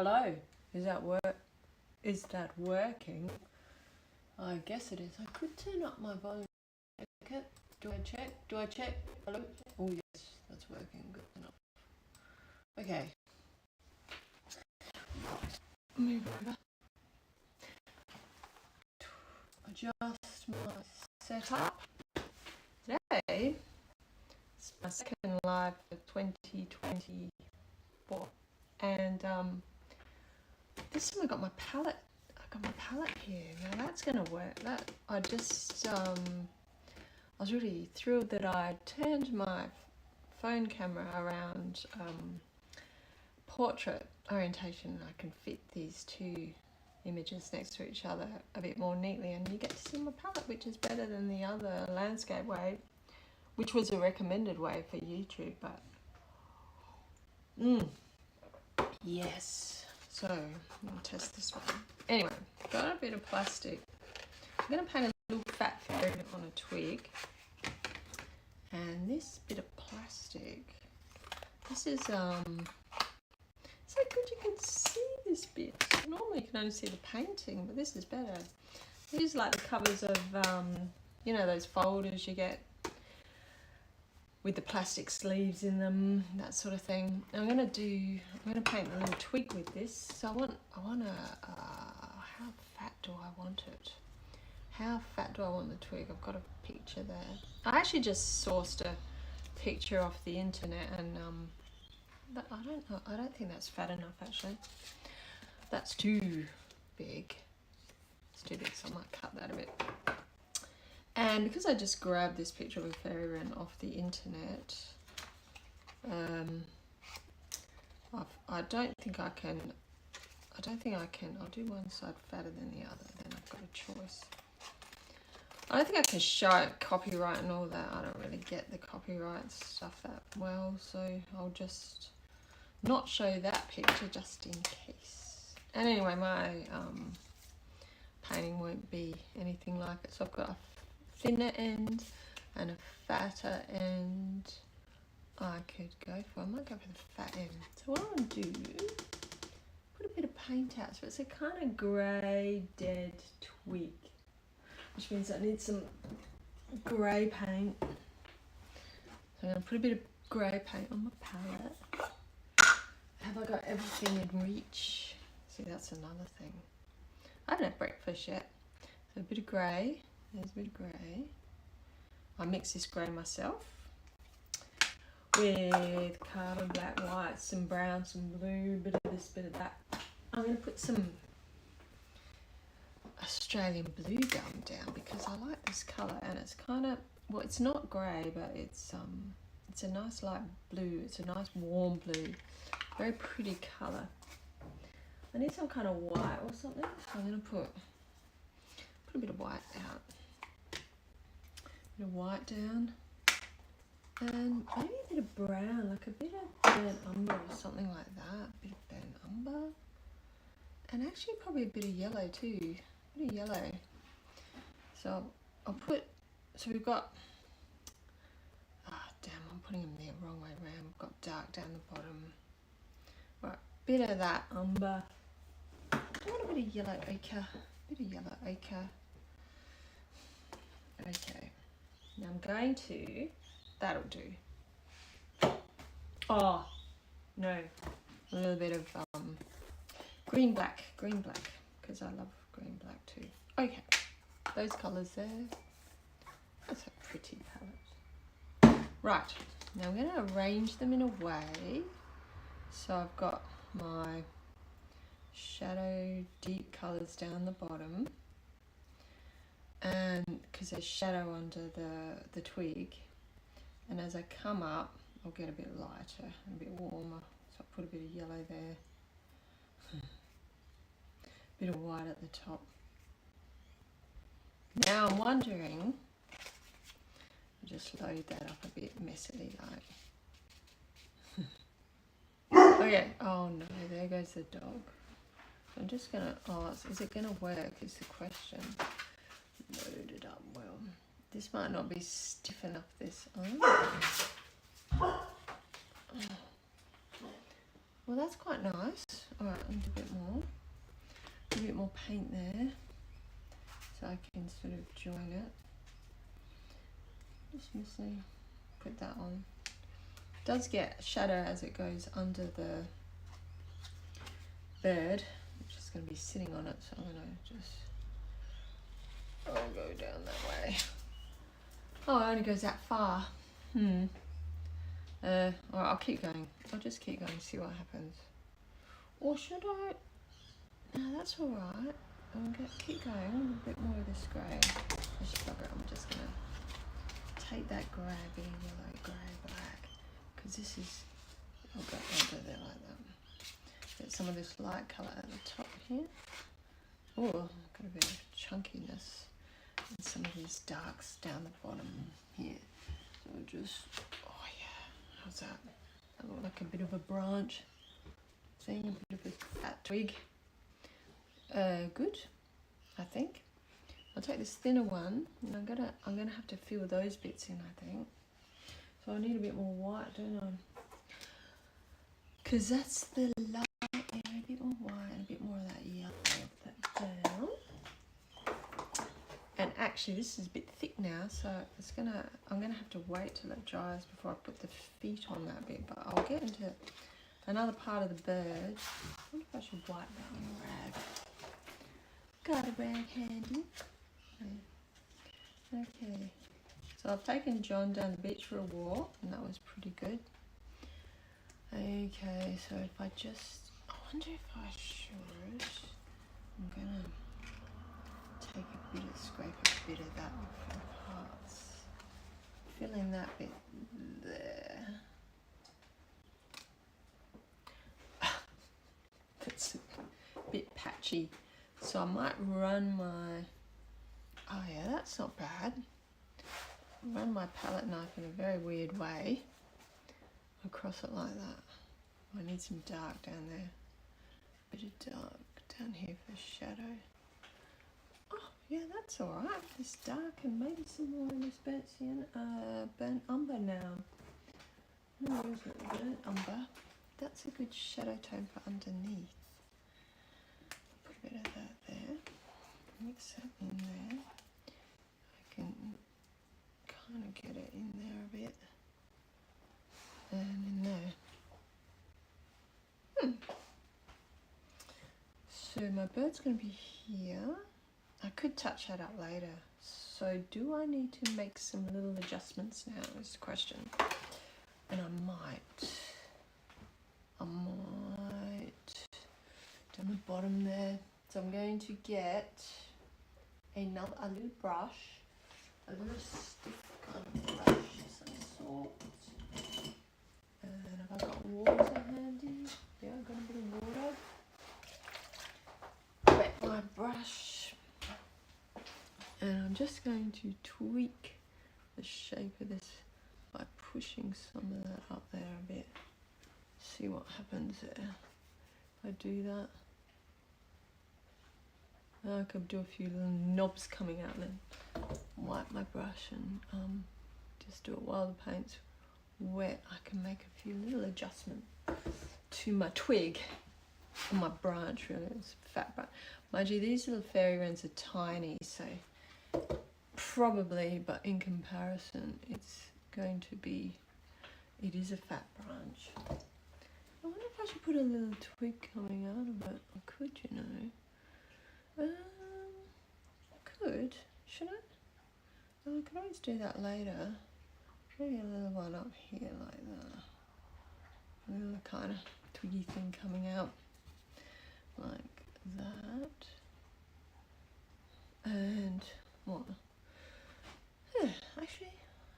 Hello, is that working? I guess it is. I could turn up my volume. Okay. Do I check? Hello? Oh yes, that's working. Good enough. Okay. Move over. Adjust my setup. Today, it's my second live for 2024. And this time I got my palette. Here. Now that's gonna work. I was really thrilled that I turned my phone camera around portrait orientation. I can fit these two images next to each other a bit more neatly, and you get to see my palette, which is better than the other landscape way, which was a recommended way for YouTube, but yes. So I'm gonna test this one. Anyway, got a bit of plastic. I'm gonna paint a little fat fairy on a twig, and this bit of plastic, this is so good you can see this bit. Normally you can only see the painting, but this is better. These are like the covers of you know, those folders you get with the plastic sleeves in them, that sort of thing. I'm gonna paint a little twig with this. So I want how fat do I want it? How fat do I want the twig? I've got a picture there. I actually just sourced a picture off the internet, and but I don't think that's fat enough actually. That's too big. It's too big, so I might cut that a bit. And because I just grabbed this picture of a fairy wren off the internet, I don't think I can. I'll do one side fatter than the other, then I've got a choice. I don't think I can show copyright and all that. I don't really get the copyright stuff that well, so I'll just not show that picture just in case. And anyway, my painting won't be anything like it. So I've got a thinner end and a fatter end. I might go for the fat end. So what I'll do, put a bit of paint out. So it's a kind of grey dead twig, which means I need some grey paint. So I'm going to put a bit of grey paint on my palette. Have I got everything in reach? See, that's another thing. I haven't had breakfast yet. So a bit of grey. There's a bit of grey. I mix this grey myself with carbon black, white, some brown, some blue, bit of this, bit of that. I'm going to put some Australian blue gum down because I like this colour, and it's kind of, well, it's not grey, but it's a nice light blue. It's a nice warm blue, very pretty colour. I need some kind of white or something. So I'm going to put a bit of white out. Bit of white down, and maybe a bit of brown, like a bit of burnt umber or something like that. A bit of burnt umber, and actually probably a bit of yellow too. A bit of yellow. So I'll put. So we've got. Damn! I'm putting them the wrong way around. We've got dark down the bottom. Right, bit of that umber. I want a bit of yellow ochre. Bit of yellow ochre. Okay. Now I'm going to, that'll do. Oh, no, a little bit of green black, because I love green black too. Okay, those colours there. That's a pretty palette. Right, now I'm going to arrange them in a way. So I've got my shadow deep colours down the bottom. And because there's shadow under the twig, and as I come up I'll get a bit lighter and a bit warmer, so I'll put a bit of yellow there, bit of white at the top. Now I'm wondering, I'll just load that up a bit messily like. Okay, oh no, there goes the dog. I'm just gonna, is it gonna work is the question. Load it up well. This might not be stiff enough, this. Oh. Well, that's quite nice. All right, I'll do a bit more paint there, so I can sort of join it. Just mostly put that on. It does get shadow as it goes under the bird, which is going to be sitting on it, so I'm going to just, I'll go down that way. Oh, it only goes that far. Alright, I'll keep going. I'll just keep going and see what happens. Or should I? No, that's alright. I'm going to keep going a bit more of this grey. I'm just going to take that grey, a bit of yellow, grey, black. Because this is, I'll go there like that. Get some of this light colour at the top here. Oh, got a bit of chunkiness. And some of these darks down the bottom here. So just, oh yeah, how's that? That look like a bit of a branch. See, a bit of a fat twig. Good, I think. I'll take this thinner one, and I'm gonna have to fill those bits in, I think. So I need a bit more white, don't I? Because that's the light area, a bit more white and a bit more of that yellow. Put that down. And actually, this is a bit thick now, so I'm gonna have to wait till it dries before I put the feet on that bit. But I'll get into another part of the bird. I wonder if I should wipe that on a rag. Got a rag handy. Okay, so I've taken John down the beach for a walk, and that was pretty good. Okay, so if I just, I wonder if I should, I'm gonna take a bit of, scrape a bit of that from parts. Fill in that bit there. It's a bit patchy. So I might run my, oh yeah, that's not bad. Run my palette knife in a very weird way across it like that. I need some dark down there. Bit of dark down here for shadow. Oh yeah, that's alright. This dark and maybe some more in this burnt umber now. Where is it? Burnt umber. That's a good shadow tone for underneath. Put a bit of that there. Mix that in there. I can kind of get it in there a bit. And in there. So my bird's going to be here. I could touch that up later. So do I need to make some little adjustments now is the question. And I might down the bottom there. So I'm going to get a little brush, a little stiff kind of brush of some sort. And have I got water handy? Yeah, I've got a bit of water. Wet my brush. And I'm just going to tweak the shape of this by pushing some of that up there a bit. See what happens there. If I do that. I could do a few little knobs coming out and then wipe my brush and just do it while the paint's wet. I can make a few little adjustments to my twig and my branch, really. It's a fat branch. Mind you, these little fairy wrens are tiny, so probably, but in comparison, it's going to be, it is a fat branch. I wonder if I should put a little twig coming out of it. I could, you know. I could. Should I? Well, I could always do that later. Maybe a little one up here like that. A little kind of twiggy thing coming out like that. And what? Yeah, actually,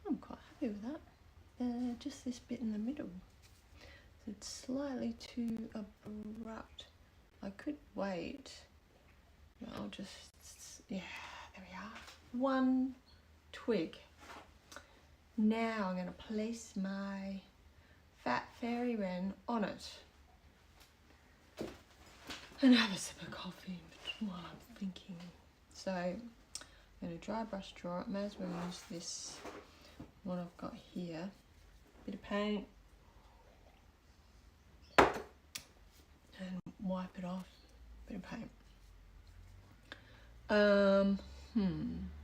I'm quite happy with that. Just this bit in the middle. So it's slightly too abrupt. I could wait. But I'll just, yeah, there we are. One twig. Now I'm going to place my fat fairy wren on it. And have a sip of coffee while I'm thinking. So I'm going to dry brush draw it. May as well use this one I've got here. Bit of paint. wipe it off. Bit of paint.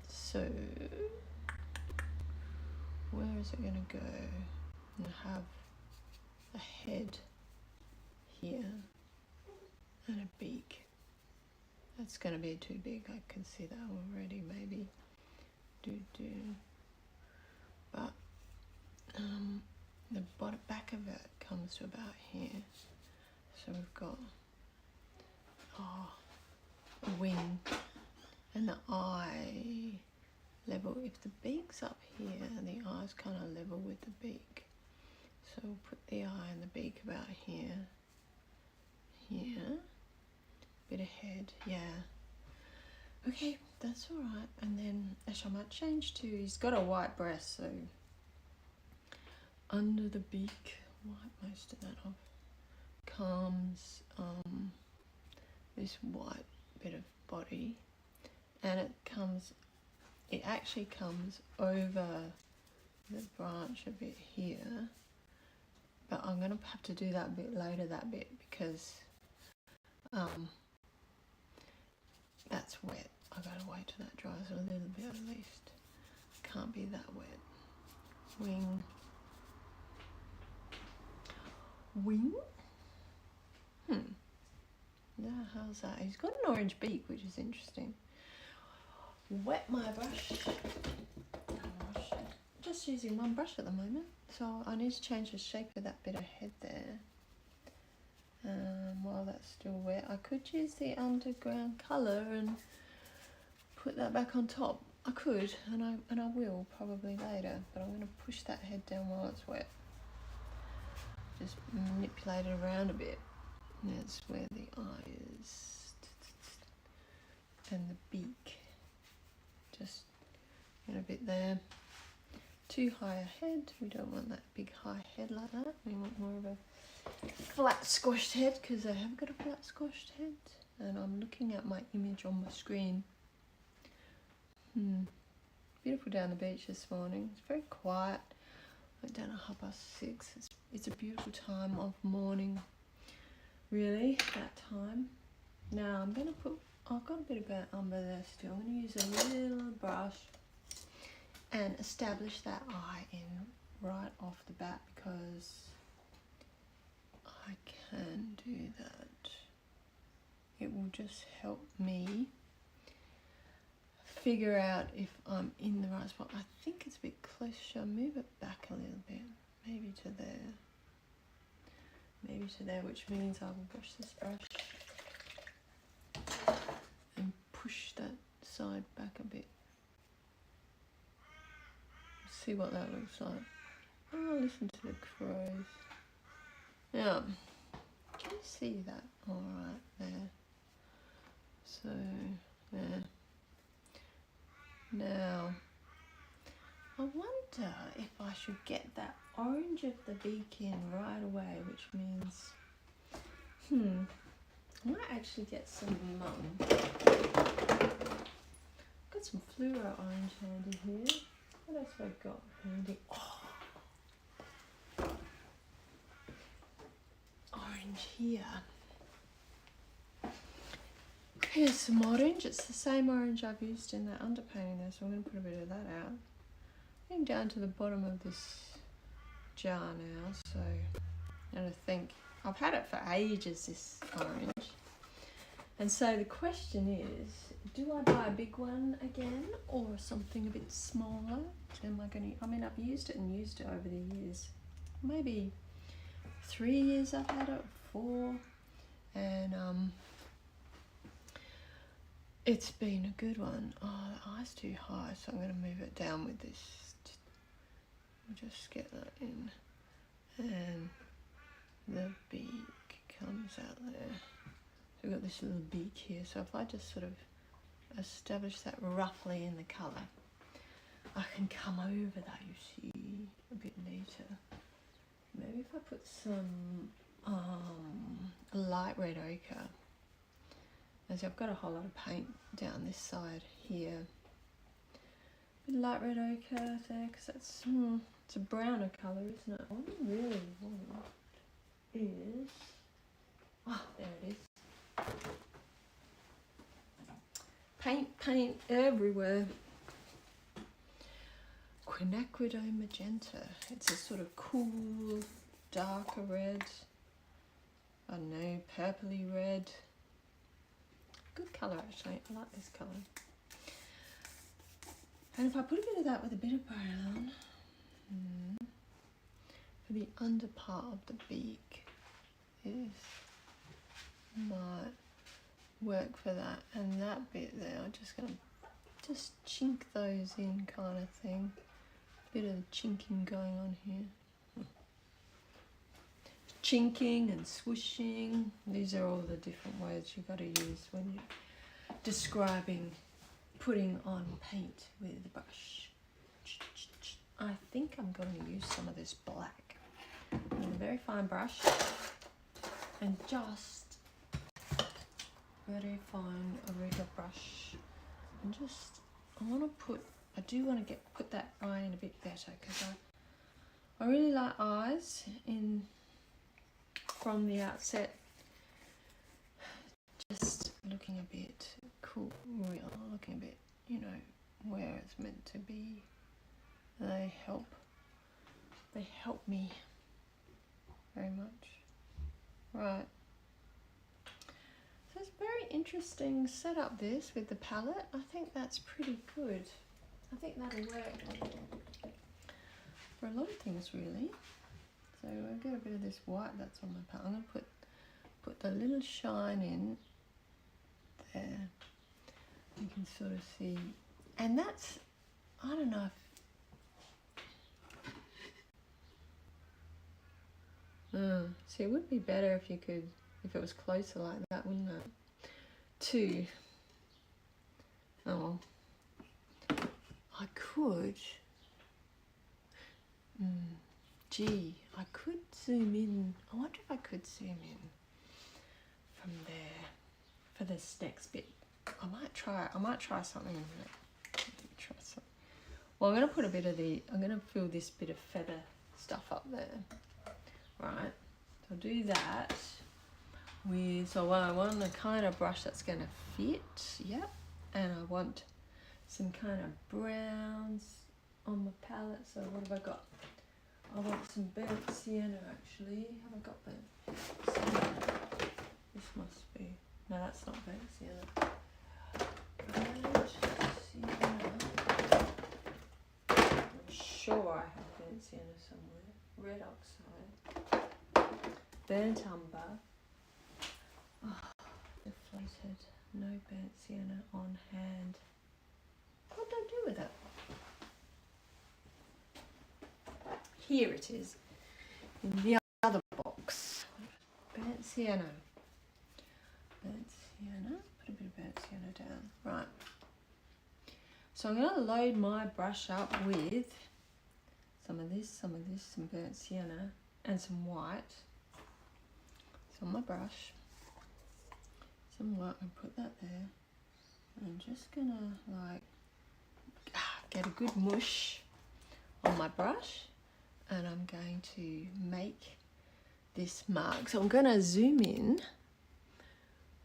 So where is it gonna go? I'm gonna have a head here and a beak. That's gonna be too big. I can see that already. Maybe but the bottom back of it comes to about here. So we've got a wing and the eye level. If the beak's up here, the eye's kind of level with the beak. So we'll put the eye and the beak about here. Bit of head, yeah. Okay, that's all right. And then actually I might change to, he's got a white breast, so under the beak, wipe most of that off, comes this white bit of body, and it actually comes over the branch a bit here, but I'm gonna have to do that a bit later, that bit, because that's wet. I gotta wait till that dries a little bit at least. Can't be that wet. Wing. Yeah, how's that? He's got an orange beak, which is interesting. Wet my brush. Just using one brush at the moment, so I need to change the shape of that bit of head there. While that's still wet, I could use the underground colour and put that back on top. I could, and I will probably later, but I'm going to push that head down while it's wet. Just manipulate it around a bit. That's where the eye is, and the beak. Just a bit there. Too high a head. We don't want that big high head like that. We want more of a flat squashed head, because I have got a flat squashed head, and I'm looking at my image on my screen. Beautiful down the beach this morning. It's very quiet. Went down at 6:30. It's a beautiful time of morning, really, that time. Now I'm gonna I've got a bit of burnt umber there still. I'm gonna use a little brush and establish that eye in right off the bat, because I can do that. It will just help me figure out if I'm in the right spot. I think it's a bit close. Shall I move it back a little bit? Maybe to there. Maybe to there, which means I will brush this brush and push that side back a bit. See what that looks like. Oh, listen to the crows. Yeah, can you see that? All right, there. So, there. Now, I wonder if I should get that orange of the beak in right away, which means, I might actually get some, got some fluoro orange handy here. What else have I got handy? Oh, orange here. Here's some orange. It's the same orange I've used in that underpainting there, so I'm going to put a bit of that out. Getting down to the bottom of this jar now, so I'm going to think. I've had it for ages, this orange. And so the question is, do I buy a big one again or something a bit smaller? Am I going to, I mean, I've used it over the years. Maybe 3 years I've had it, 4. And it's been a good one. Oh, the eye's too high, so I'm going to move it down with this. We'll just get that in. And the beak comes out there. So we've got this little beak here. So if I just sort of establish that roughly in the colour, I can come over that, you see, a bit later. Maybe if I put some light red ochre. As I've got a whole lot of paint down this side here. A bit light red ochre there, because that's it's a browner colour, isn't it? What I really want is, there it is. Paint everywhere. Quinacridone magenta. It's a sort of cool, darker red. I don't know, purpley red. Good colour actually. I like this colour. And if I put a bit of that with a bit of brown for the under part of the beak, this might work for that. And that bit there, I'm just going to just chink those in, kind of thing. Bit of chinking going on here. Chinking and swooshing. These are all the different words you've got to use when you're describing putting on paint with a brush. I think I'm going to use some of this black with a very fine brush and just very fine a regular brush, and just I do want to put that eye in a bit better, because I really like eyes in from the outset, just looking a bit cool, real, looking a bit, you know, where it's meant to be. They help me very much. Right. So it's a very interesting setup, this, with the palette. I think that's pretty good. I think that'll work for a lot of things, really. So I've got a bit of this white that's on my palette. I'm going to put the little shine in there. You can sort of see, and that's, I don't know if, see, it would be better if you could, if it was closer like that, wouldn't it? Two. Oh, I could. Gee, I could zoom in. I wonder if I could zoom in from there for this next bit. I might try something in a minute. Try something. Well, I'm going to put a bit of I'm going to fill this bit of feather stuff up there. Right. So I'll do that with, so I want a kind of brush that's going to fit. Yep. And I want some kind of browns on my palette. So what have I got? I want some burnt sienna, actually. Have I got burnt sienna? This must be, no, that's not burnt sienna. Burnt sienna. I'm sure I have burnt sienna somewhere. Red oxide. Burnt umber. Oh, deflated. No burnt sienna on hand. What do I do with it? Here it is, in the other box. Burnt sienna. Burnt sienna. Put a bit of burnt sienna down. Right. So I'm going to load my brush up with some of this, some burnt sienna, and some white. So on my brush, some white, and put that there. I'm just going to like get a good mush on my brush. And I'm going to make this mark. So I'm going to zoom in.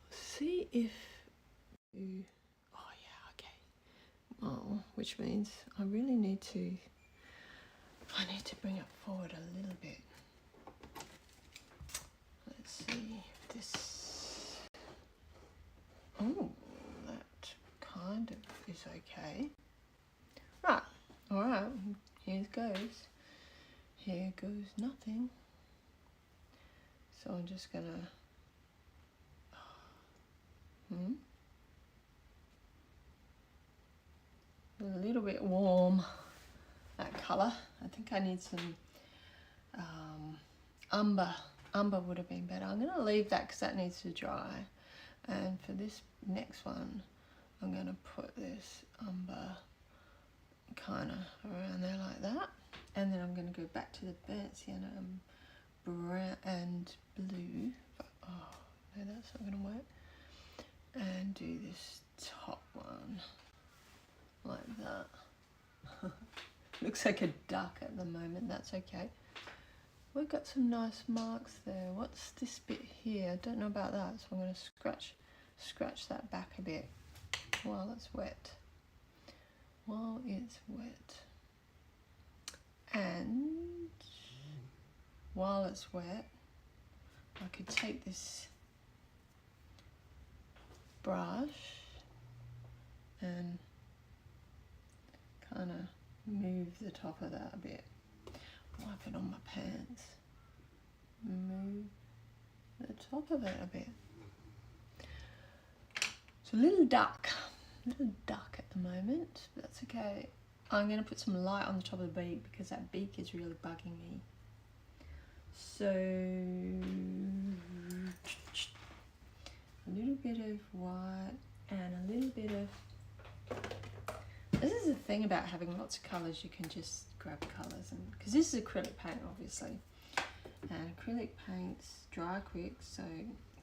See if, oh yeah, okay. Oh, which means I really need to bring it forward a little bit. Let's see if this, oh, that kind of is okay. Right, all right, here it goes. Here goes nothing. So I'm just gonna, a little bit warm, that colour. I think I need some umber. Umber would have been better. I'm gonna leave that because that needs to dry. And for this next one, I'm gonna put this umber kind of around there like that. And then I'm going to go back to the burnt sienna and brown and blue. But, oh, no, that's not going to work. And do this top one like that. Looks like a duck at the moment. That's okay. We've got some nice marks there. What's this bit here? I don't know about that, so I'm going to scratch that back a bit while it's wet. While it's wet. And while it's wet, I could take this brush and kind of move the top of that a bit. Wipe it on my pants. Move the top of it a bit. It's a little dark at the moment, but that's okay. I'm going to put some light on the top of the beak because that beak is really bugging me. So a little bit of white and a little bit of... This is the thing about having lots of colours, you can just grab colours, and because this is acrylic paint obviously, and acrylic paints dry quick, so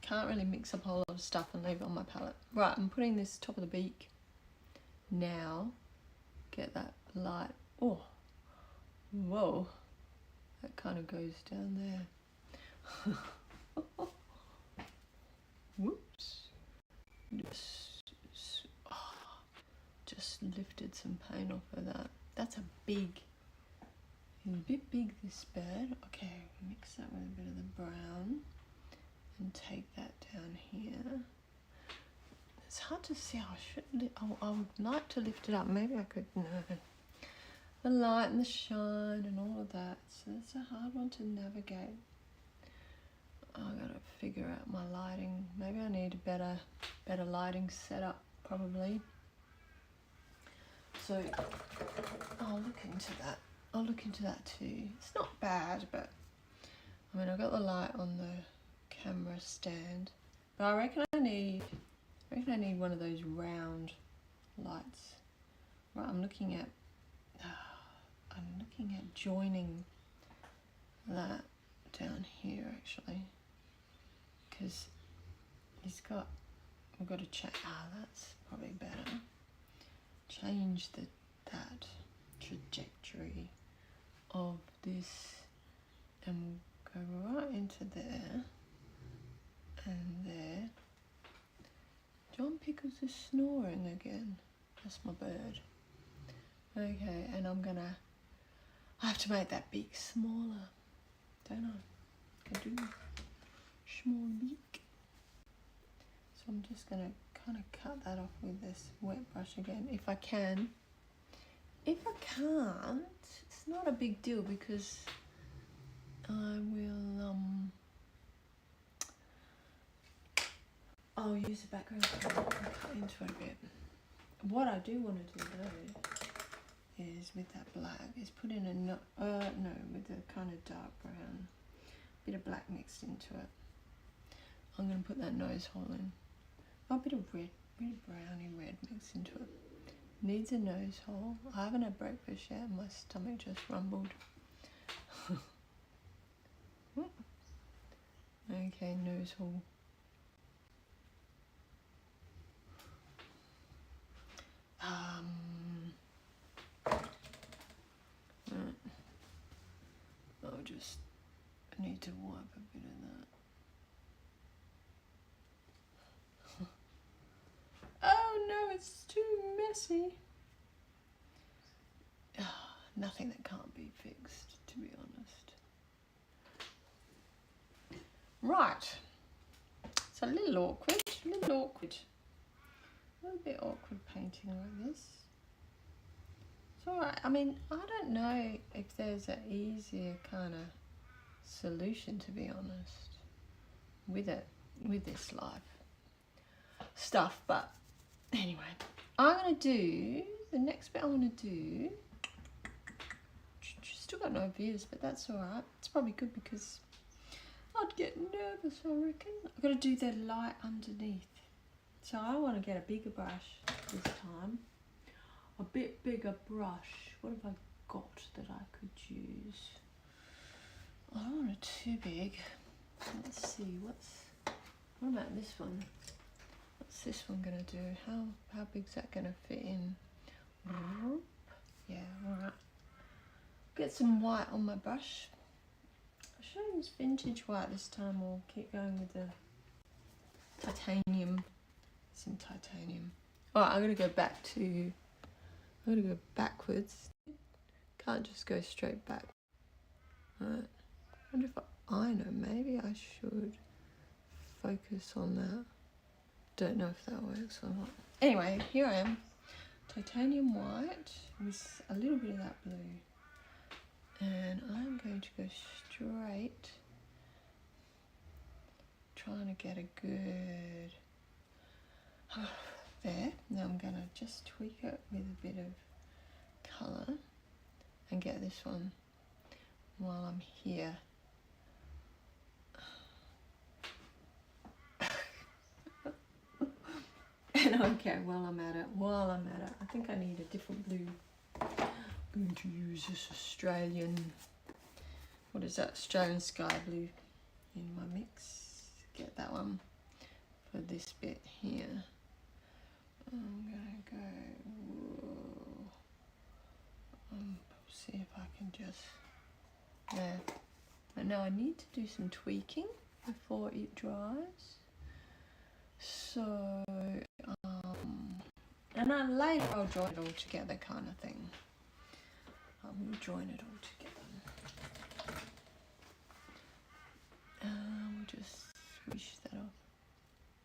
can't really mix up a whole lot of stuff and leave it on my palette. Right, I'm putting this top of the beak now. Get that light. Oh, whoa, that kind of goes down there. Whoops. Just lifted some paint off of that. That's a bit big, this bird. Okay, mix that with a bit of the brown and take that down here. It's hard to see. I would like to lift it up. Maybe I could, no. The light and the shine and all of that. So it's a hard one to navigate. I gotta figure out my lighting. Maybe I need a better lighting setup, probably. So I'll look into that. I'll look into that too. It's not bad, but I mean, I've got the light on the camera stand, but I reckon I need one of those round lights. Right, I'm looking at joining that down here actually, because we've got to check. That's probably better. Change that trajectory of this, and we'll go right into there and there. John Pickles is snoring again. That's my bird. Okay, and I have to make that beak smaller, don't I? I do. Small beak. So I'm just gonna kind of cut that off with this wet brush again, if I can. If I can't, it's not a big deal because I will I'll use the background color and cut into it a bit. What I do want to do though is with that black is put in no, with the kind of dark brown, bit of black mixed into it. I'm going to put that nose hole in. Oh, a bit of red, browny red mixed into it. Needs a nose hole. I haven't had breakfast yet. My stomach just rumbled. Okay, nose hole. I need to wipe a bit of that. Oh no, it's too messy. Nothing that can't be fixed, to be honest. Right. It's a little awkward, a little bit awkward painting like this. It's alright. I mean, I don't know if there's an easier kind of solution, to be honest, with this life stuff, but anyway, I'm going to do the next bit. I want to do, still got no views, but that's alright. It's probably good because I'd get nervous, I reckon. I've got to do the light underneath, so I want to get a bigger brush this time, a bit bigger brush. What have I got that I could use? I don't want it too big. Let's see, what about this one? What's this one gonna do? How big's that gonna fit in? Yeah, alright. Get some white on my brush. should I use vintage white this time or keep going with the titanium? Some titanium. Alright, I'm gonna go backwards. Can't just go straight back. Alright. I wonder if I know, maybe I should focus on that. Don't know if that works or not. Anyway, here I am. Titanium white with a little bit of that blue. And I'm going to go straight, trying to get a good there. Now I'm going to just tweak it with a bit of colour and get this one while I'm here. And okay, while I'm at it, I think I need a different blue. I'm going to use this Australian, what is that, Australian sky blue in my mix. Get that one for this bit here. I'm going to go, see if I can just, there. But now I need to do some tweaking before it dries. So, and then later I'll join it all together kind of thing. We'll join it all together. We'll just swish that off.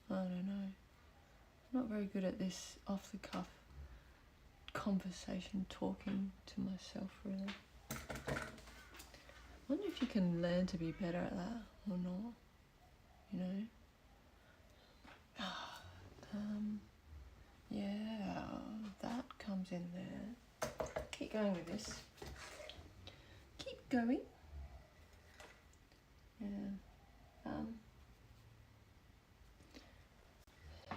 I don't know. I'm not very good at this off the cuff conversation, talking to myself really. I wonder if you can learn to be better at that or not, you know? Yeah, that comes in there. Keep going with this. Keep going. Yeah.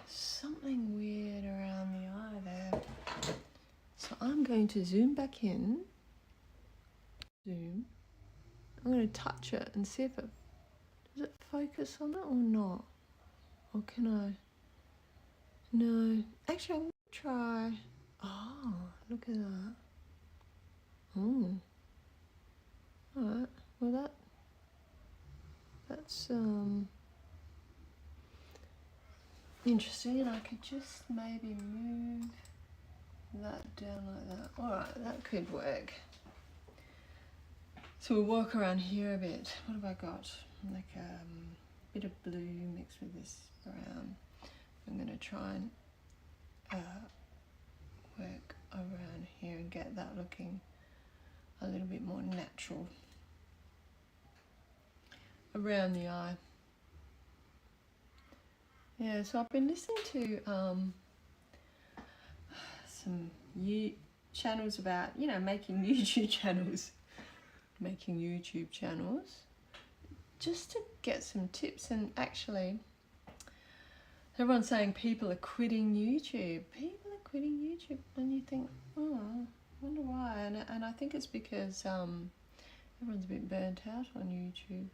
Something weird around the eye there. So I'm going to zoom back in. Zoom. I'm going to touch it and see if it does it focus on it or not. Or can I? No. Actually, I'm going to try. Oh, look at that. Oh. Alright. Well, that's interesting, and I could just maybe move that down like that. Alright, that could work. So we'll walk around here a bit. What have I got? Like a bit of blue mixed with this brown. I'm going to try and work around here and get that looking a little bit more natural around the eye. Yeah, so I've been listening to some channels about, you know, making YouTube channels, just to get some tips. And actually, everyone's saying people are quitting YouTube. People are quitting YouTube, and you think, oh, I wonder why. And I think it's because everyone's a bit burnt out on YouTube.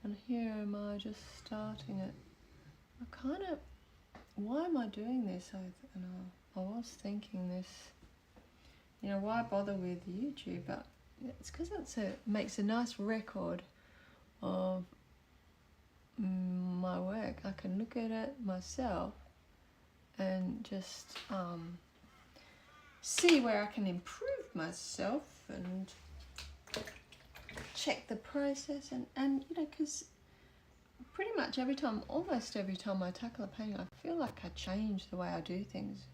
And here am I just starting it. I kind of, why am I doing this? I was thinking this, you know, why bother with YouTube? But it's because it makes a nice record of my work. I can look at it myself and just see where I can improve myself and check the process, and you know, because pretty much almost every time I tackle a painting, I feel like I change the way I do things.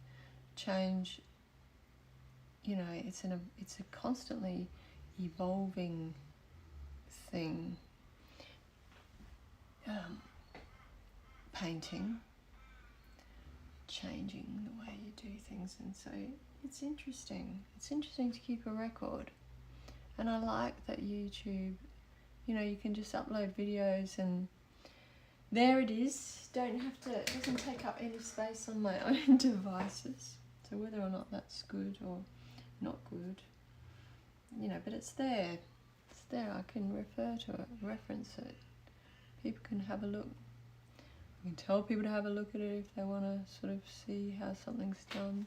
Change, you know, it's a constantly evolving thing. Painting, changing the way you do things, and so it's interesting. It's interesting to keep a record. And I like that YouTube, you know, you can just upload videos and there it is. Don't have to, it doesn't take up any space on my own devices. So whether or not that's good or not good, you know, but it's there. It's there. I can refer to it, reference it. People can have a look. I can tell people to have a look at it if they want to sort of see how something's done.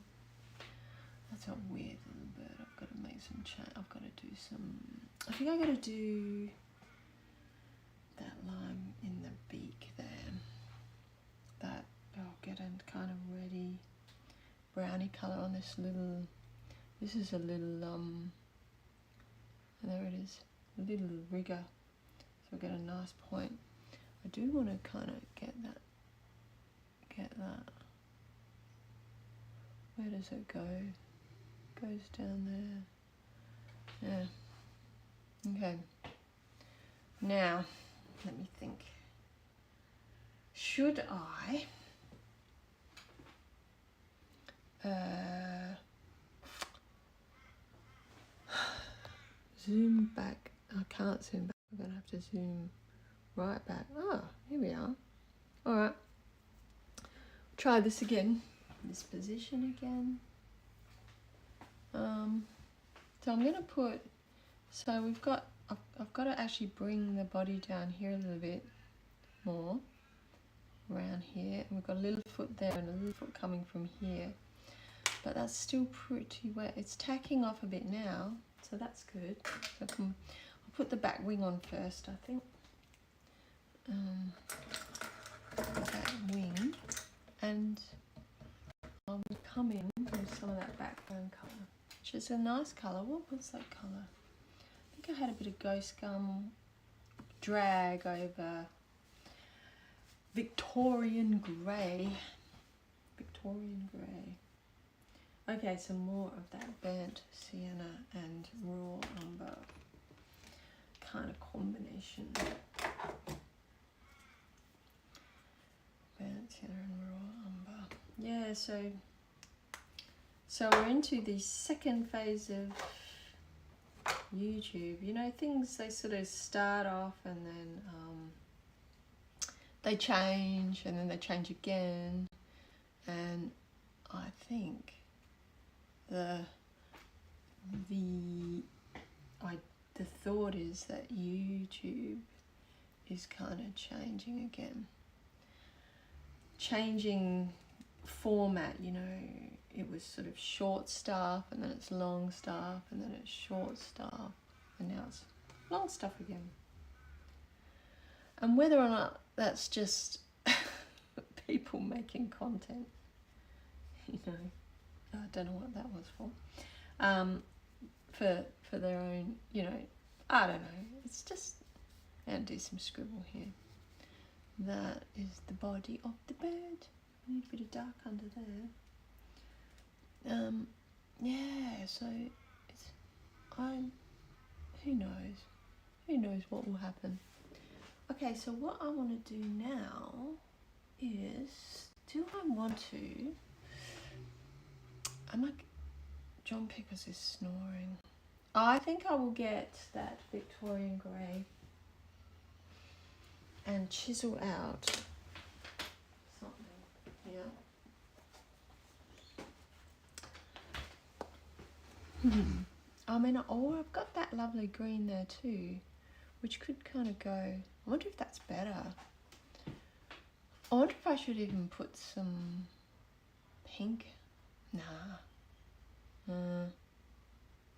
That's a weird little bird. I've got to make some change. I've got to do some, I think I've got to do lime in the beak there. That I'll get a kind of reddy browny colour on this little, this is a little, there it is, a little rigger, so I get a nice point. I do want to kind of get that, where does it go? It goes down there, yeah, okay. Now, let me think, should I zoom back? I can't zoom back, I'm going to have to zoom right back. Oh, here we are. Alright, try this again, this position again. So I'm going to put, so we've got, I've got to actually bring the body down here a little bit more, around here, and we've got a little foot there and a little foot coming from here, but that's still pretty wet. It's tacking off a bit now, so that's good. So I'll put the back wing on first, I think. That wing, and I'll come in with some of that background colour, which is a nice colour. What was that colour? I think I had a bit of ghost gum drag over Victorian grey. Victorian grey. Okay, some more of that burnt sienna and raw umber kind of combination. Burnt sienna and raw umber. Yeah, so we're into the second phase of YouTube. You know, things, they sort of start off and then they change and then they change again, and I think the thought is that YouTube is kind of changing again, changing format. You know, it was sort of short stuff and then it's long stuff and then it's short stuff and now it's long stuff again. And whether or not that's just people making content, you know, I don't know what that was for, for their own, you know, I don't know, it's just, and do some scribble here. That is the body of the bird. I need a bit of dark under there. Yeah, so it's, who knows what will happen. Okay, so what I want to do now is, do I want to, John Pickers is snoring. I think I will get that Victorian grey and chisel out something here. I mean, I've got that lovely green there too, which could kind of go, I wonder if that's better. I wonder if I should even put some pink. Nah.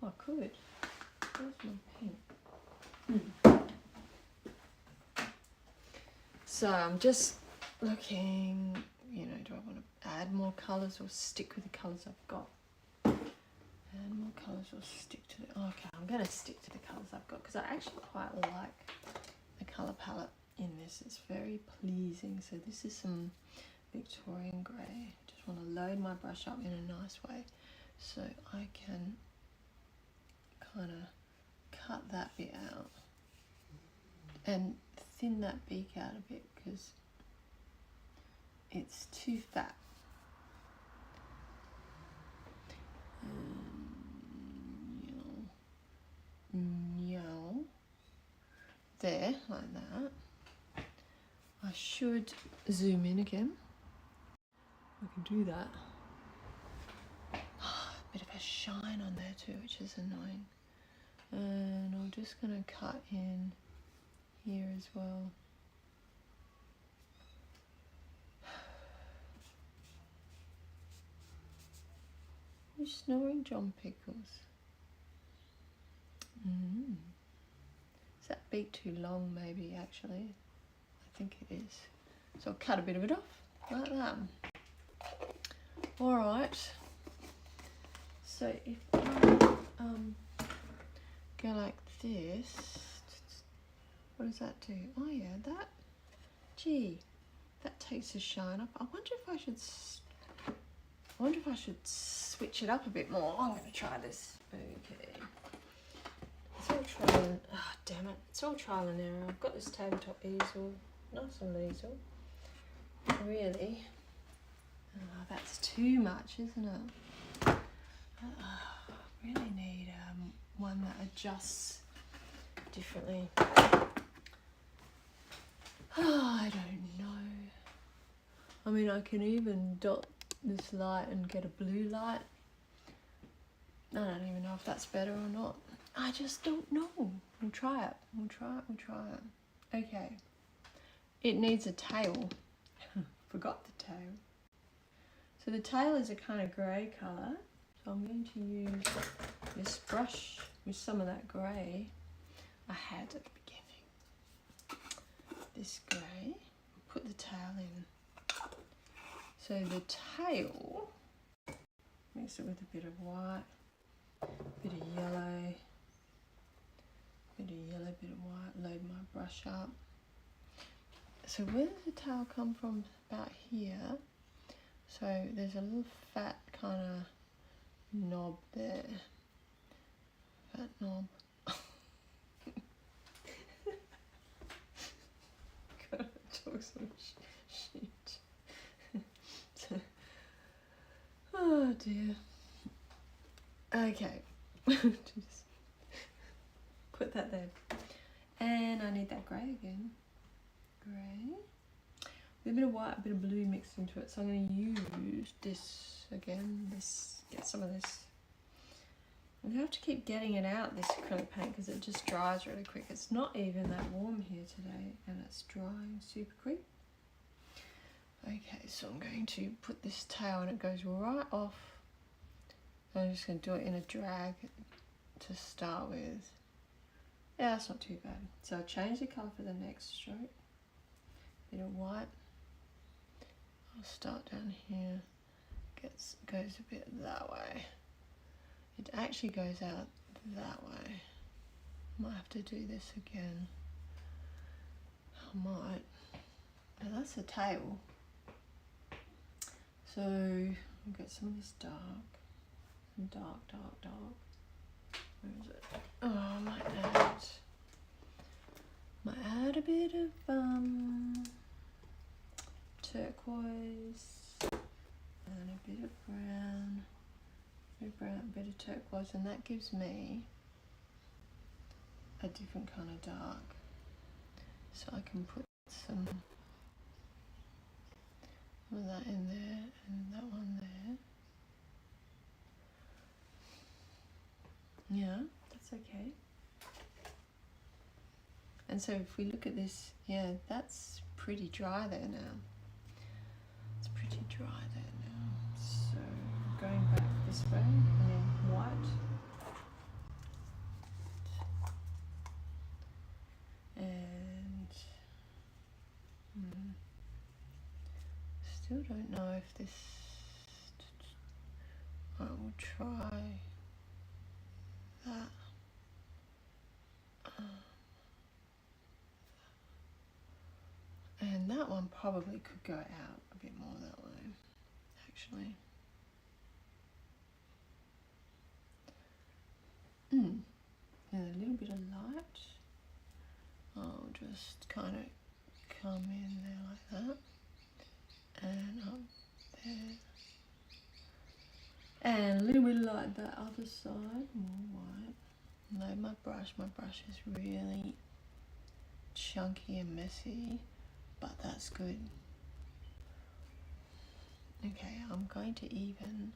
I could. Where's my pink? So I'm just looking, you know, do I want to add more colours or stick with the colours I've got? Add more colours or stick to the, okay, I'm going to stick to the colours I've got because I actually quite like the colour palette in this. It's very pleasing. So this is some Victorian grey. Just want to load my brush up in a nice way so I can kind of cut that bit out and thin that beak out a bit because it's too fat. There, like that. I should zoom in again. I can do that. A bit of a shine on there too, which is annoying. And I'm just going to cut in here as well. You're snoring, John Pickles. Is that beak too long, maybe, actually? think it is. So I'll cut a bit of it off, like that. Alright, so if I go like this, what does that do? Oh yeah, that, gee, that takes the shine up. I wonder if I should switch it up a bit more. I'm going to try this. Okay. It's all trial and, oh damn it, it's all trial and error. I've got this tabletop easel, nice little easel. Really, oh, that's too much, isn't it? I really need one that adjusts differently. Oh, I don't know. I mean, I can even dot this light and get a blue light. I don't even know if that's better or not. I just don't know. We'll try it. We'll try it. Okay. It needs a tail. Forgot the tail. So the tail is a kind of grey colour. So I'm going to use this brush with some of that grey I had at the beginning. This grey. Put the tail in. So the tail, mix it with a bit of white, bit of yellow, bit of white, load my brush up. So where does the tail come from? About here. So there's a little fat kind of knob there. Fat knob. Gotta talk some shit. Oh dear. Okay. Just put that there. And I need that grey again. Grey. With a bit of white, a bit of blue mixed into it. So I'm going to use this again. Get some of this. I have to keep getting it out, this acrylic paint, because it just dries really quick. It's not even that warm here today, and it's drying super quick. Okay, so I'm going to put this tail and it goes right off. I'm just going to do it in a drag to start with. Yeah, that's not too bad. So I'll change the colour for the next stroke. Bit of white. I'll start down here. Goes a bit that way. It actually goes out that way. Might have to do this again. I might. Now that's the tail. So I'll get some of this dark. Dark. Where is it? Oh, I might add a bit of turquoise and a bit of brown. Bit of turquoise, and that gives me a different kind of dark. So I can put some of that in there and that one there. Yeah, that's okay. And so if we look at this, yeah, that's pretty dry there now. It's pretty dry there now. So going back this way and then white. And still don't know if this, I will try that. And that one probably could go out a bit more that way, actually. And a little bit of light. I'll just kind of come in there like that. And up there. And a little bit like that other side, more white. Load my brush. My brush is really chunky and messy, but that's good. Okay, I'm going to even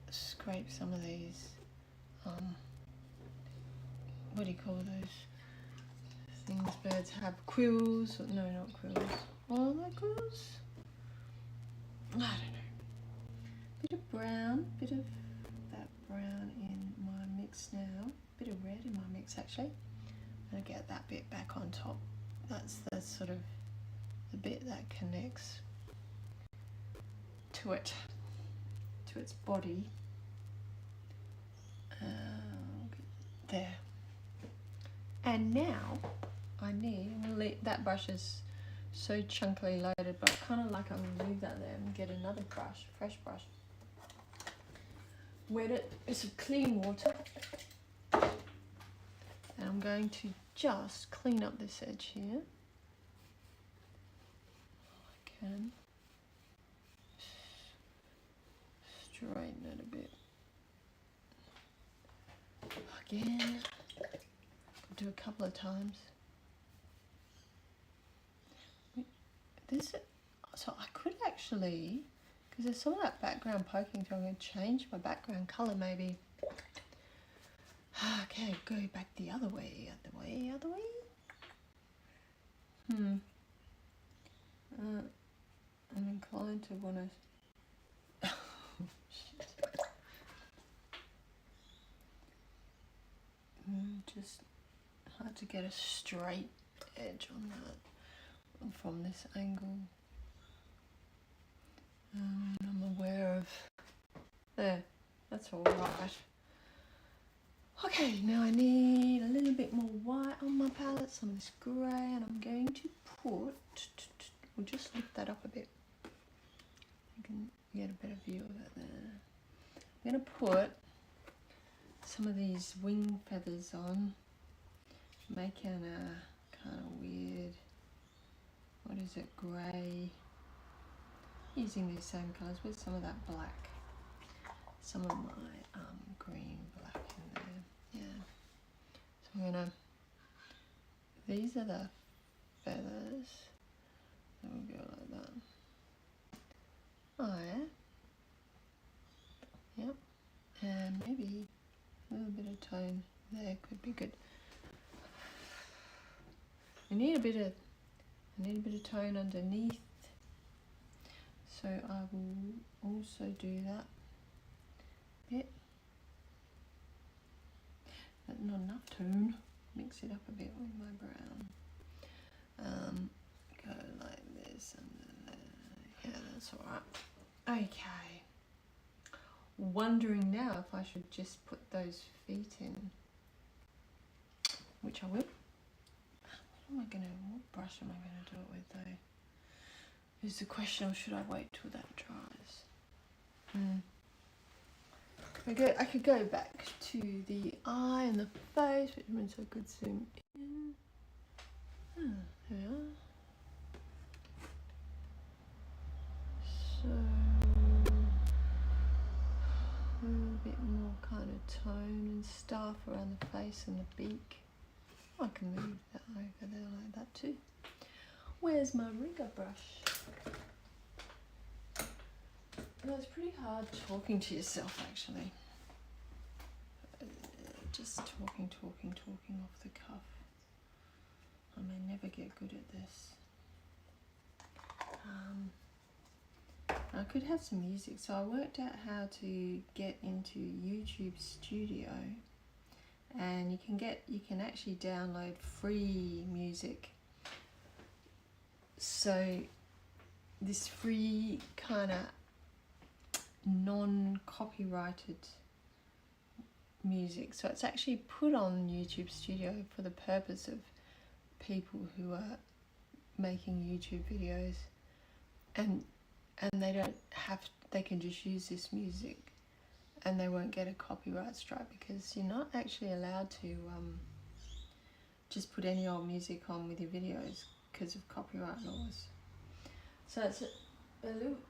scrape some of these, what do you call those things birds have? Quills? No, not quills. Oh, they're quills? I don't know. Bit of brown, bit of that brown in my mix now. Bit of red in my mix actually. I'm going to get that bit back on top that's sort of the bit that connects to it, to its body. There. And now I need, that brush is so chunkily loaded, but I kind of like I'll leave that there and get another brush, fresh brush. Wet it with some clean water. And I'm going to just clean up this edge here. I can straighten it a bit. Again, I'll do a couple of times. So I could actually, because there's some of that background poking through, I'm going to change my background colour maybe. Okay, go back the other way, other way. I'm inclined to want to... Just hard to get a straight edge on that from this angle. I'm aware of... There, that's all right. Okay, now I need a little bit more white on my palette, some of this grey, and I'm going to put... We'll just lift that up a bit. You can get a better view of it there. I'm going to put some of these wing feathers on, making a kind of weird, what is it, grey, using these same colours with some of that black, some of my green, black in there, yeah. So I'm gonna, these are the feathers, so we'll go like that. Oh yeah, yep, and maybe a little bit of tone there could be good. I need a bit of tone underneath, so I will also do that bit, but not enough tone. Mix it up a bit with my brown. Go like this and then yeah, that's all right. Okay. Wondering now if I should just put those feet in, which I will. What brush am I going to do it with though? Is the question, or should I wait till that dries? I could go back to the eye and the face, which means I could zoom in. There we are. So a little bit more kind of tone and stuff around the face and the beak. I can move that over there like that too. Where's my rigger brush? Well, it's pretty hard talking to yourself actually. Just talking off the cuff. I may never get good at this. I could have some music, so I worked out how to get into YouTube Studio, and you can actually download free music. So this free kind of non-copyrighted music, so it's actually put on YouTube Studio for the purpose of people who are making YouTube videos, and they don't have, they can just use this music and they won't get a copyright strike, because you're not actually allowed to just put any old music on with your videos because of copyright laws. So it's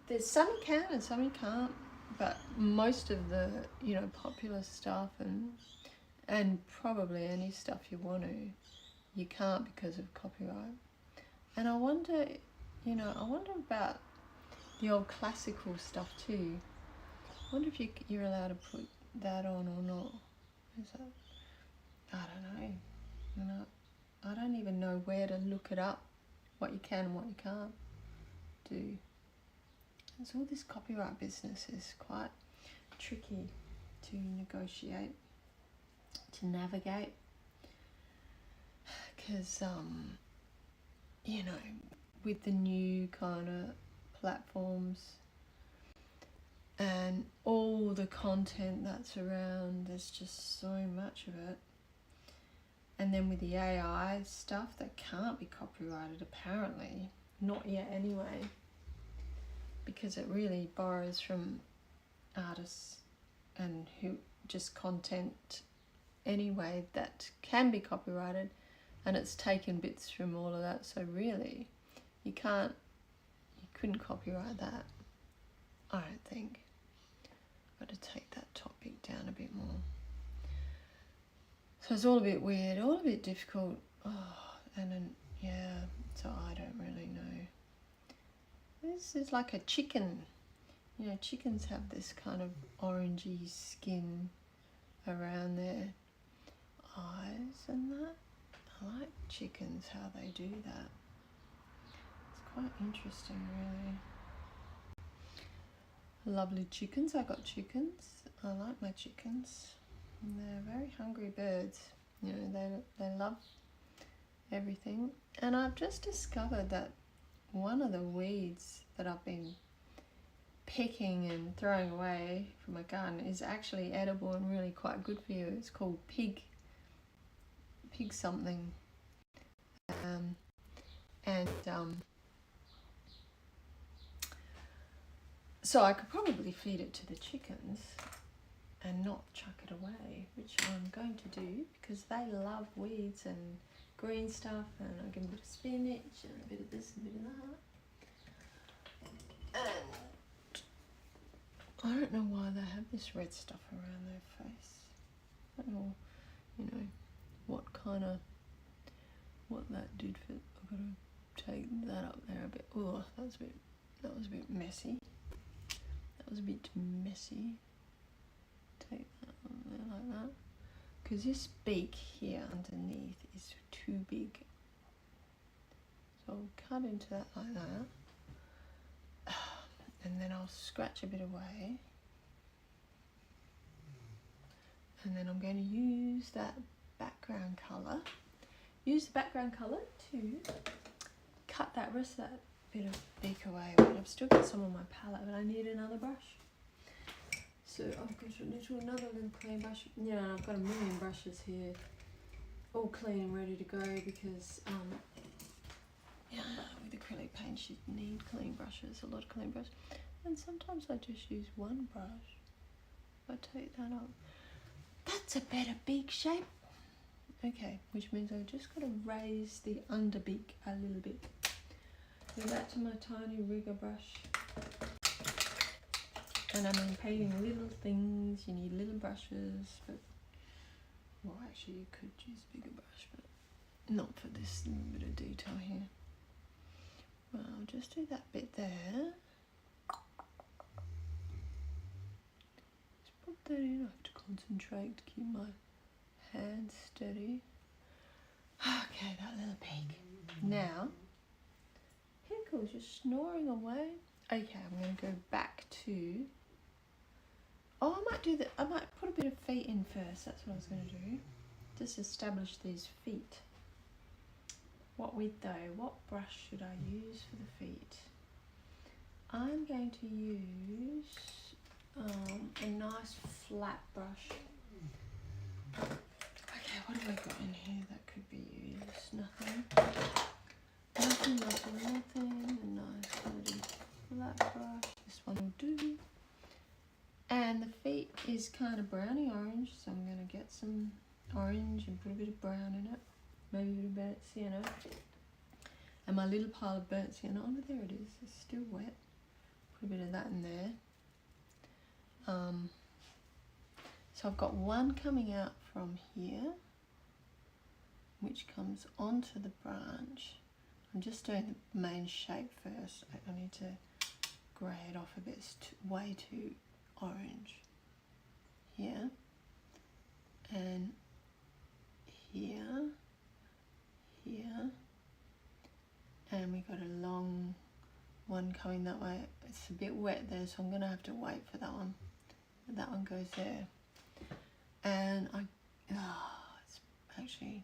there's some you can and some you can't, but most of the popular stuff and probably any stuff you want to, you can't because of copyright. And I wonder about the old classical stuff too. I wonder if you're allowed to put that on or not. Is that, I don't know. I don't even know where to look it up, what you can and what you can't do. And so all this copyright business is quite tricky to negotiate, to navigate, because you know, with the new kind of platforms and all the content that's around, there's just so much of it. And then with the AI stuff that can't be copyrighted, apparently, not yet anyway, because it really borrows from artists and who just content anyway that can be copyrighted, and it's taken bits from all of that. So really, you couldn't copyright that, I don't think. Got to take that topic down a bit more. So it's all a bit weird, all a bit difficult. Oh, and then, yeah, so I don't really know. This is like a chicken. You know, chickens have this kind of orangey skin around their eyes and that. I like chickens, how they do that. It's quite interesting, really. Lovely chickens. I got chickens. I like my chickens. And they're very hungry birds. You know, they love everything. And I've just discovered that one of the weeds that I've been picking and throwing away from my garden is actually edible and really quite good for you. It's called pig something. So I could probably feed it to the chickens and not chuck it away, which I'm going to do because they love weeds and green stuff, and I'll give them a bit of spinach and a bit of this and a bit of that. And I don't know why they have this red stuff around their face. I don't know, you know, what that did for, I've got to take that up there a bit. Oh, that was a bit messy. That was a bit messy. Take that on there like that. Because this beak here underneath is too big. So I'll cut into that like that. And then I'll scratch a bit away. And then I'm going to use that background colour. Use the background colour to cut that rest of that bit of beak away. But I've still got some on my palette, but I need another brush. So I've got another little clean brush. You know, I've got a million brushes here, all clean and ready to go because yeah, with acrylic paints you need clean brushes, a lot of clean brushes. And sometimes I just use one brush. If I take that up, that's a better beak shape. Okay, which means I've just got to raise the under beak a little bit. Go back to my tiny rigger brush. And I mean, painting little things, you need little brushes, but, well, actually you could use a bigger brush, but not for this little bit of detail here. Well, I'll just do that bit there. Just put that in. I have to concentrate to keep my hands steady. Okay, that little pig. Now, Pickles, you're snoring away. Okay, I'm going to go back to... Oh, I might do that. I might put a bit of feet in first. That's what I was going to do. Just establish these feet. What with though? What brush should I use for the feet? I'm going to use a nice flat brush. Okay, what have I got in here that could be used? Nothing. Nothing. A nice bloody flat brush. This one will do. And the feet is kind of browny orange, so I'm going to get some orange and put a bit of brown in it. Maybe a bit of burnt sienna. And my little pile of burnt sienna, oh, there it is, it's still wet. Put a bit of that in there. So I've got one coming out from here, which comes onto the branch. I'm just doing the main shape first. I need to grey it off a bit, it's way too orange. Here, and here, and we got a long one coming that way. It's a bit wet there, so I'm going to have to wait for that one. That one goes there. And it's actually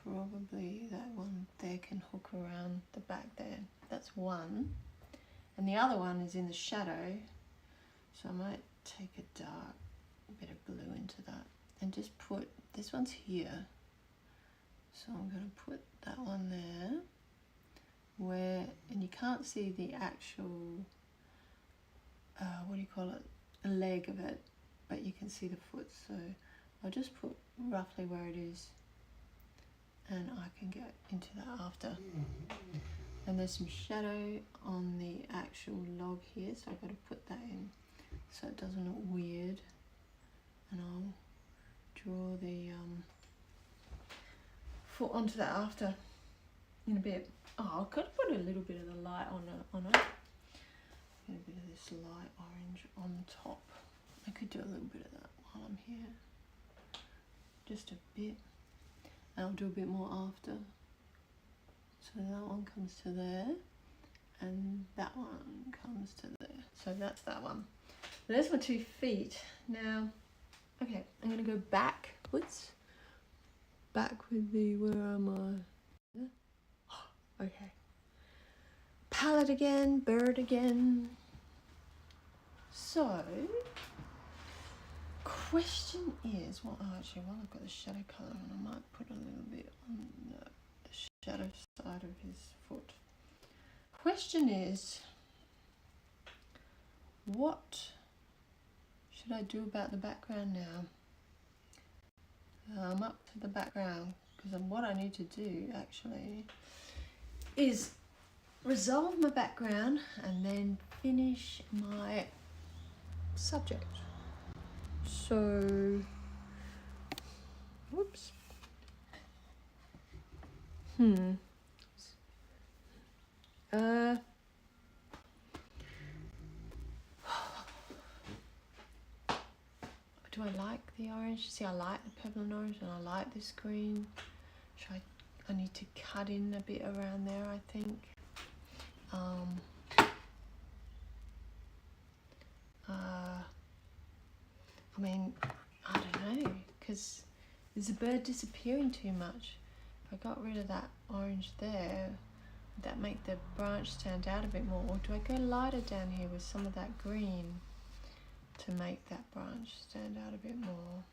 probably that one there can hook around the back there. That's one. And the other one is in the shadow. So I might take a dark bit of blue into that and just put, this one's here. So I'm going to put that one there where, and you can't see the actual, what do you call it, a leg of it, but you can see the foot. So I'll just put roughly where it is and I can get into that after. And there's some shadow on the actual log here, so I've got to put that in so it doesn't look weird. And I'll draw the foot onto that after in a bit. Oh, I've got to put a little bit of the light on it. Get a bit of this light orange on top. I could do a little bit of that while I'm here. Just a bit. And I'll do a bit more after. So that one comes to there, and that one comes to there. So that's that one. There's my 2 feet. Now, okay, I'm gonna go backwards. Back with the, where am I? Okay. Palette again, bird again. So, question is, well, actually, while I've got the shadow colour on, I might put a little bit on the shadow side of his foot. Question is, what should I do about the background now? I'm up to the background because what I need to do actually is resolve my background and then finish my subject. So, whoops. Do I like the orange? See, I like the purple and orange, and I like this green. I need to cut in a bit around there, I think. I mean, I don't know, because there's a bird disappearing too much. If I got rid of that orange there, would that make the branch stand out a bit more? Or do I go lighter down here with some of that green to make that branch stand out a bit more?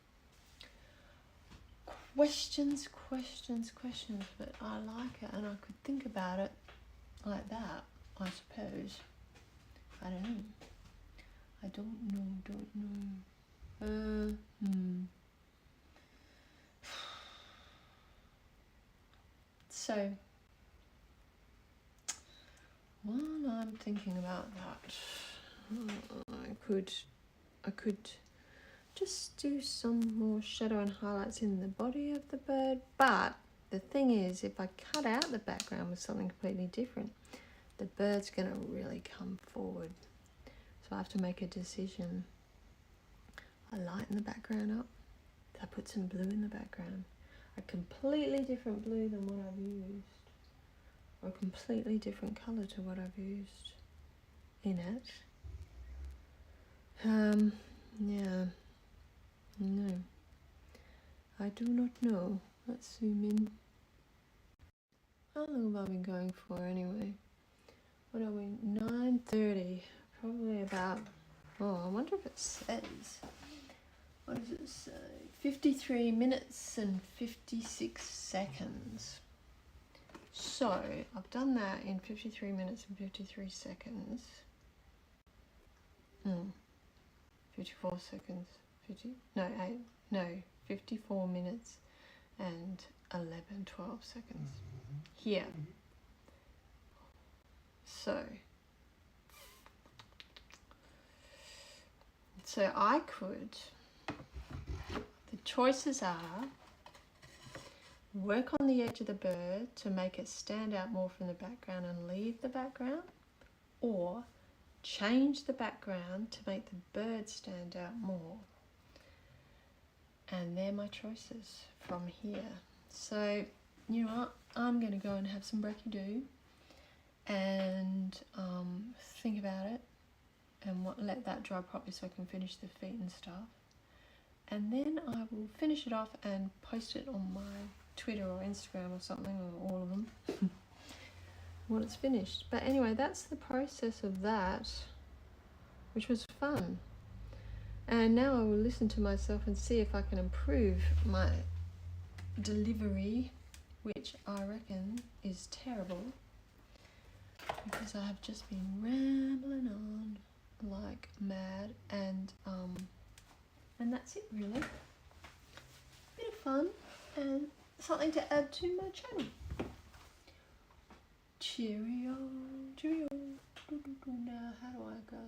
Questions, but I like it, and I could think about it like that, I suppose. I don't know. I don't know. So, while I'm thinking about that, I could just do some more shadow and highlights in the body of the bird. But the thing is, if I cut out the background with something completely different, the bird's going to really come forward. So I have to make a decision. I lighten the background up. I put some blue in the background. A completely different blue than what I've used. Or a completely different colour to what I've used in it. Yeah. No. I do not know. Let's zoom in. How long have I been going for anyway? What are we? 9:30. Probably about, oh, I wonder if it says. What does it say? 53 minutes and 56 seconds. So, I've done that in 53 minutes and 53 seconds. 54 seconds. 54 minutes and 12 seconds. Here. So I could, the choices are work on the edge of the bird to make it stand out more from the background and leave the background, or change the background to make the bird stand out more. And they're my choices from here. So, you know what? I'm going to go and have some brekkie-do and think about it and let that dry properly so I can finish the feet and stuff. And then I will finish it off and post it on my Twitter or Instagram or something, or all of them, when it's finished. But anyway, that's the process of that, which was fun. And now I will listen to myself and see if I can improve my delivery, which I reckon is terrible, because I have just been rambling on like mad, and that's it really. Bit of fun and something to add to my channel. Cheerio, cheerio. Now how do I go